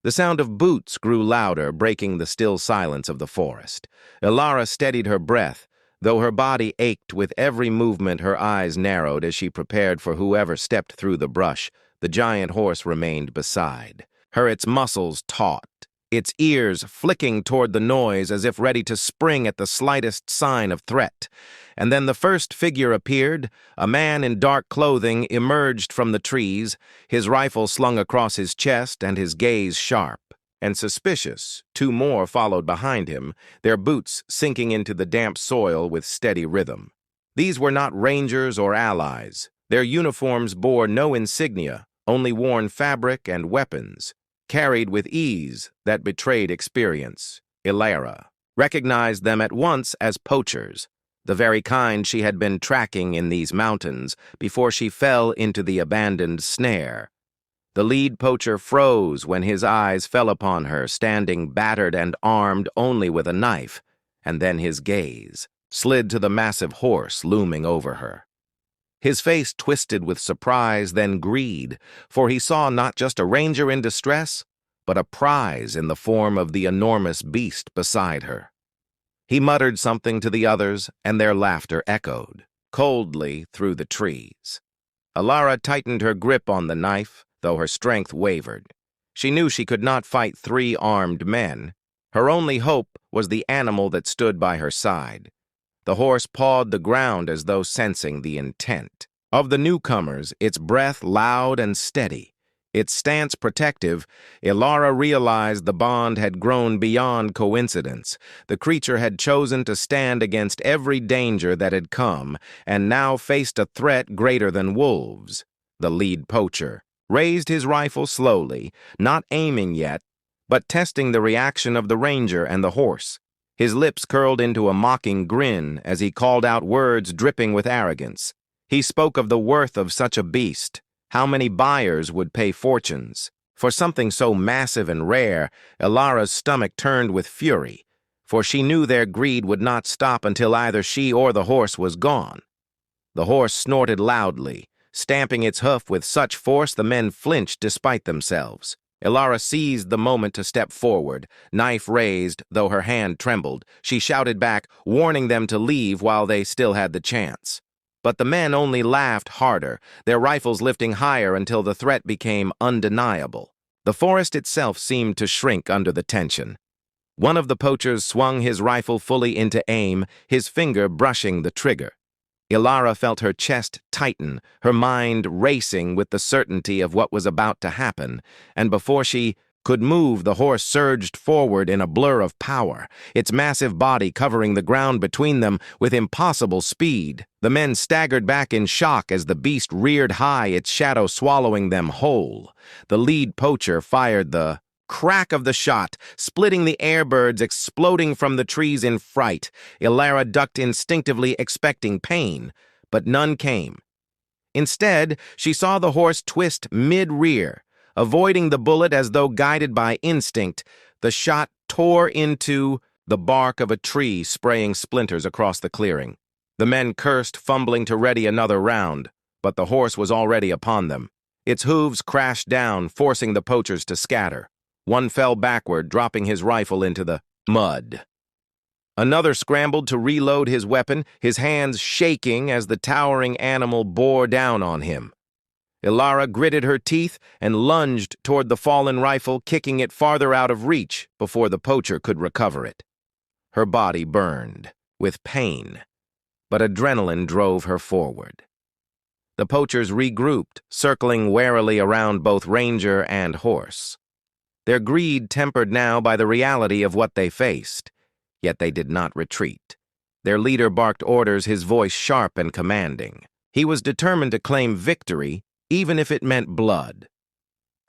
The sound of boots grew louder, breaking the still silence of the forest. Ilara steadied her breath. Though her body ached with every movement, her eyes narrowed as she prepared for whoever stepped through the brush. The giant horse remained beside her, its muscles taut, its ears flicking toward the noise as if ready to spring at the slightest sign of threat. And then the first figure appeared. A man in dark clothing emerged from the trees, his rifle slung across his chest and his gaze sharp and suspicious. Two more followed behind him, their boots sinking into the damp soil with steady rhythm. These were not rangers or allies. Their uniforms bore no insignia, only worn fabric and weapons, carried with ease that betrayed experience. Ilara recognized them at once as poachers, the very kind she had been tracking in these mountains before she fell into the abandoned snare. The lead poacher froze when his eyes fell upon her, standing battered and armed only with a knife, and then his gaze slid to the massive horse looming over her. His face twisted with surprise, then greed, for he saw not just a ranger in distress, but a prize in the form of the enormous beast beside her. He muttered something to the others, and their laughter echoed coldly through the trees. Ilara tightened her grip on the knife, though her strength wavered. She knew she could not fight three armed men. Her only hope was the animal that stood by her side. The horse pawed the ground as though sensing the intent of the newcomers, its breath loud and steady, its stance protective. Ilara realized the bond had grown beyond coincidence. The creature had chosen to stand against every danger that had come, and now faced a threat greater than wolves. The lead poacher raised his rifle slowly, not aiming yet, but testing the reaction of the ranger and the horse. His lips curled into a mocking grin as he called out words dripping with arrogance. He spoke of the worth of such a beast, how many buyers would pay fortunes. For something so massive and rare, Ilara's stomach turned with fury, for she knew their greed would not stop until either she or the horse was gone. The horse snorted loudly, stamping its hoof with such force the men flinched despite themselves. Ilara seized the moment to step forward, knife raised, though her hand trembled. She shouted back, warning them to leave while they still had the chance. But the men only laughed harder, their rifles lifting higher until the threat became undeniable. The forest itself seemed to shrink under the tension. One of the poachers swung his rifle fully into aim, his finger brushing the trigger. Ilara felt her chest tighten, her mind racing with the certainty of what was about to happen, and before she could move, the horse surged forward in a blur of power, its massive body covering the ground between them with impossible speed. The men staggered back in shock as the beast reared high, its shadow swallowing them whole. The lead poacher fired the crack of the shot, splitting the airbirds exploding from the trees in fright. Ilara ducked instinctively, expecting pain, but none came. Instead, she saw the horse twist mid-rear. Avoiding the bullet as though guided by instinct, the shot tore into the bark of a tree, spraying splinters across the clearing. The men cursed, fumbling to ready another round, but the horse was already upon them. Its hooves crashed down, forcing the poachers to scatter. One fell backward, dropping his rifle into the mud. Another scrambled to reload his weapon, his hands shaking as the towering animal bore down on him. Ilara gritted her teeth and lunged toward the fallen rifle, kicking it farther out of reach before the poacher could recover it. Her body burned with pain, but adrenaline drove her forward. The poachers regrouped, circling warily around both ranger and horse. Their greed tempered now by the reality of what they faced, yet they did not retreat. Their leader barked orders, his voice sharp and commanding. He was determined to claim victory, even if it meant blood.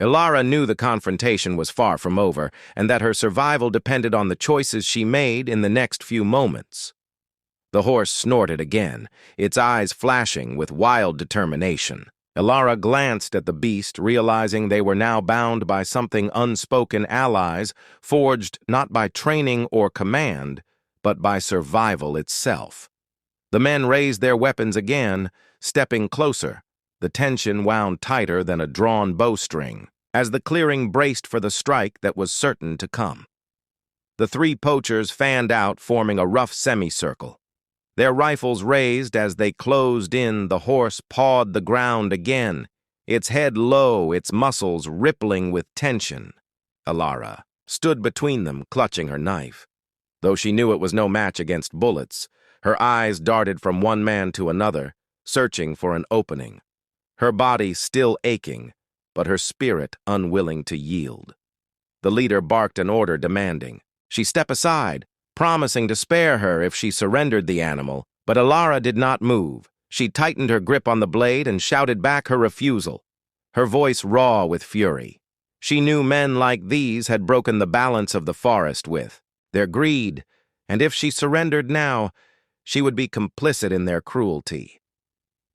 Ilara knew the confrontation was far from over, and that her survival depended on the choices she made in the next few moments. The horse snorted again, its eyes flashing with wild determination. Ilara glanced at the beast, realizing they were now bound by something unspoken, allies forged not by training or command, but by survival itself. The men raised their weapons again, stepping closer, the tension wound tighter than a drawn bowstring. as the clearing braced for the strike that was certain to come. The three poachers fanned out, forming a rough semicircle. Their rifles raised as they closed in. The horse pawed the ground again, its head low, its muscles rippling with tension. Alara stood between them, clutching her knife. Though she knew it was no match against bullets, her eyes darted from one man to another, searching for an opening. Her body still aching, but her spirit unwilling to yield. The leader barked an order, demanding she step aside, promising to spare her if she surrendered the animal, but Alara did not move. She tightened her grip on the blade and shouted back her refusal, her voice raw with fury. She knew men like these had broken the balance of the forest with their greed, and if she surrendered now, she would be complicit in their cruelty.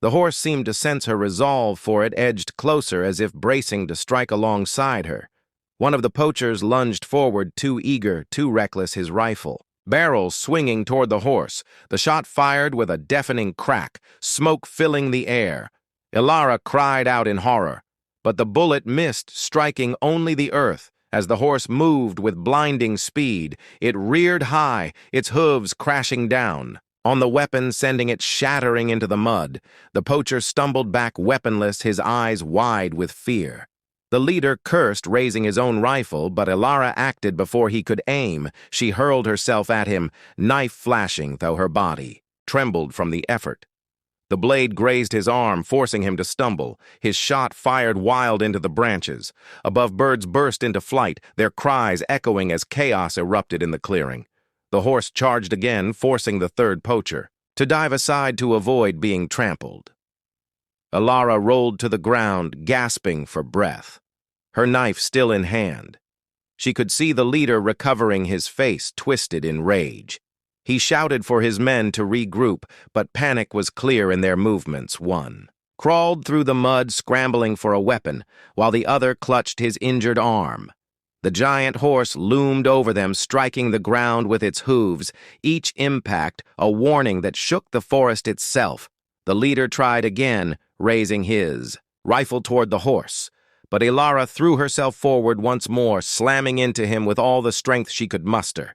The horse seemed to sense her resolve, for it edged closer as if bracing to strike alongside her. One of the poachers lunged forward, too eager, too reckless, his rifle, barrels swinging toward the horse. The shot fired with a deafening crack, smoke filling the air. Alara cried out in horror, but the bullet missed, striking only the earth. As the horse moved with blinding speed, it reared high, its hooves crashing down on the weapon, sending it shattering into the mud. The poacher stumbled back weaponless, his eyes wide with fear. The leader cursed, raising his own rifle, but Alara acted before he could aim. She hurled herself at him, knife flashing, though her body trembled from the effort. The blade grazed his arm, forcing him to stumble. His shot fired wild into the branches. Above, birds burst into flight, their cries echoing as chaos erupted in the clearing. The horse charged again, forcing the third poacher to dive aside to avoid being trampled. Alara rolled to the ground, gasping for breath, her knife still in hand. She could see the leader recovering, his face twisted in rage. He shouted for his men to regroup, but panic was clear in their movements. One crawled through the mud, scrambling for a weapon, while the other clutched his injured arm. The giant horse loomed over them, striking the ground with its hooves, each impact a warning that shook the forest itself. The leader tried again, raising his rifle toward the horse, but Alara threw herself forward once more, slamming into him with all the strength she could muster.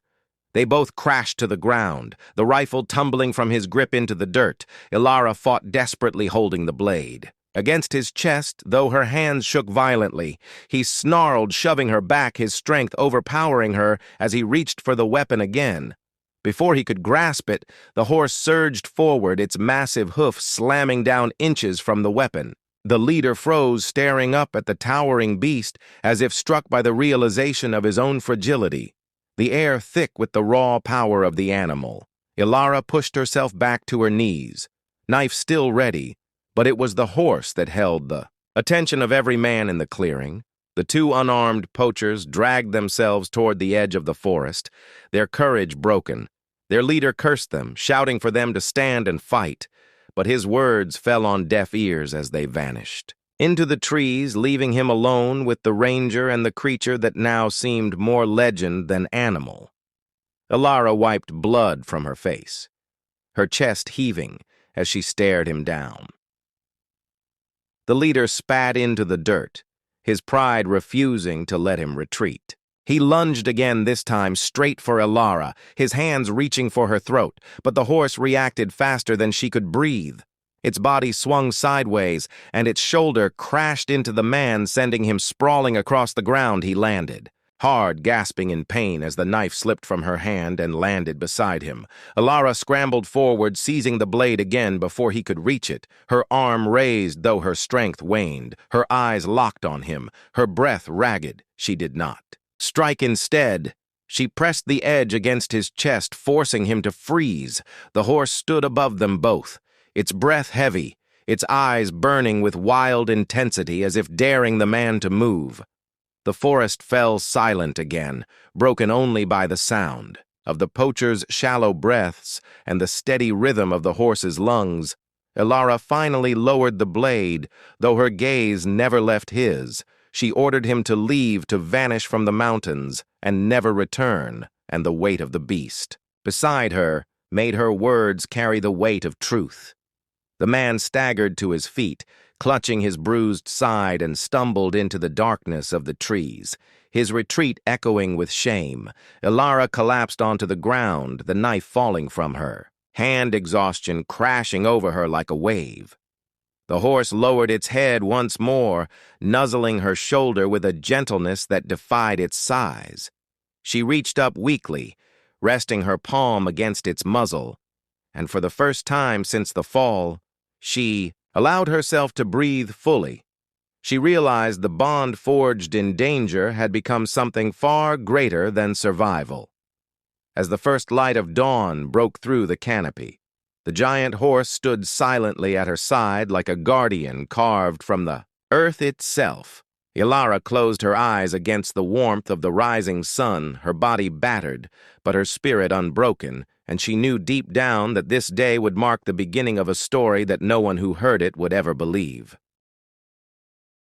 They both crashed to the ground, the rifle tumbling from his grip into the dirt. Alara fought desperately, holding the blade against his chest, though her hands shook violently. He snarled, shoving her back, his strength overpowering her as he reached for the weapon again. Before he could grasp it, the horse surged forward, its massive hoof slamming down inches from the weapon. The leader froze, staring up at the towering beast as if struck by the realization of his own fragility, the air thick with the raw power of the animal. Alara pushed herself back to her knees, knife still ready, but it was the horse that held the attention of every man in the clearing. The two unarmed poachers dragged themselves toward the edge of the forest, their courage broken. Their leader cursed them, shouting for them to stand and fight, but his words fell on deaf ears as they vanished into the trees, leaving him alone with the ranger and the creature that now seemed more legend than animal. Alara wiped blood from her face, her chest heaving as she stared him down. The leader spat into the dirt, his pride refusing to let him retreat. He lunged again, this time straight for Alara, his hands reaching for her throat, but the horse reacted faster than she could breathe. Its body swung sideways, and its shoulder crashed into the man, sending him sprawling across the ground. He landed, hard, gasping in pain as the knife slipped from her hand and landed beside him. Alara scrambled forward, seizing the blade again before he could reach it, her arm raised though her strength waned, her eyes locked on him, her breath ragged. She did not strike. Instead, she pressed the edge against his chest, forcing him to freeze. The horse stood above them both, its breath heavy, its eyes burning with wild intensity as if daring the man to move. The forest fell silent again, broken only by the sound of the poacher's shallow breaths and the steady rhythm of the horse's lungs. Alara finally lowered the blade, though her gaze never left his. She ordered him to leave, to vanish from the mountains, and never return, and the weight of the beast beside her made her words carry the weight of truth. The man staggered to his feet, clutching his bruised side, and stumbled into the darkness of the trees, his retreat echoing with shame. Ilara collapsed onto the ground, the knife falling from her, hand exhaustion crashing over her like a wave. The horse lowered its head once more, nuzzling her shoulder with a gentleness that defied its size. She reached up weakly, resting her palm against its muzzle, and for the first time since the fall, she allowed herself to breathe fully. She realized the bond forged in danger had become something far greater than survival. As the first light of dawn broke through the canopy, the giant horse stood silently at her side like a guardian carved from the earth itself. Ilara closed her eyes against the warmth of the rising sun, her body battered, but her spirit unbroken, and she knew deep down that this day would mark the beginning of a story that no one who heard it would ever believe.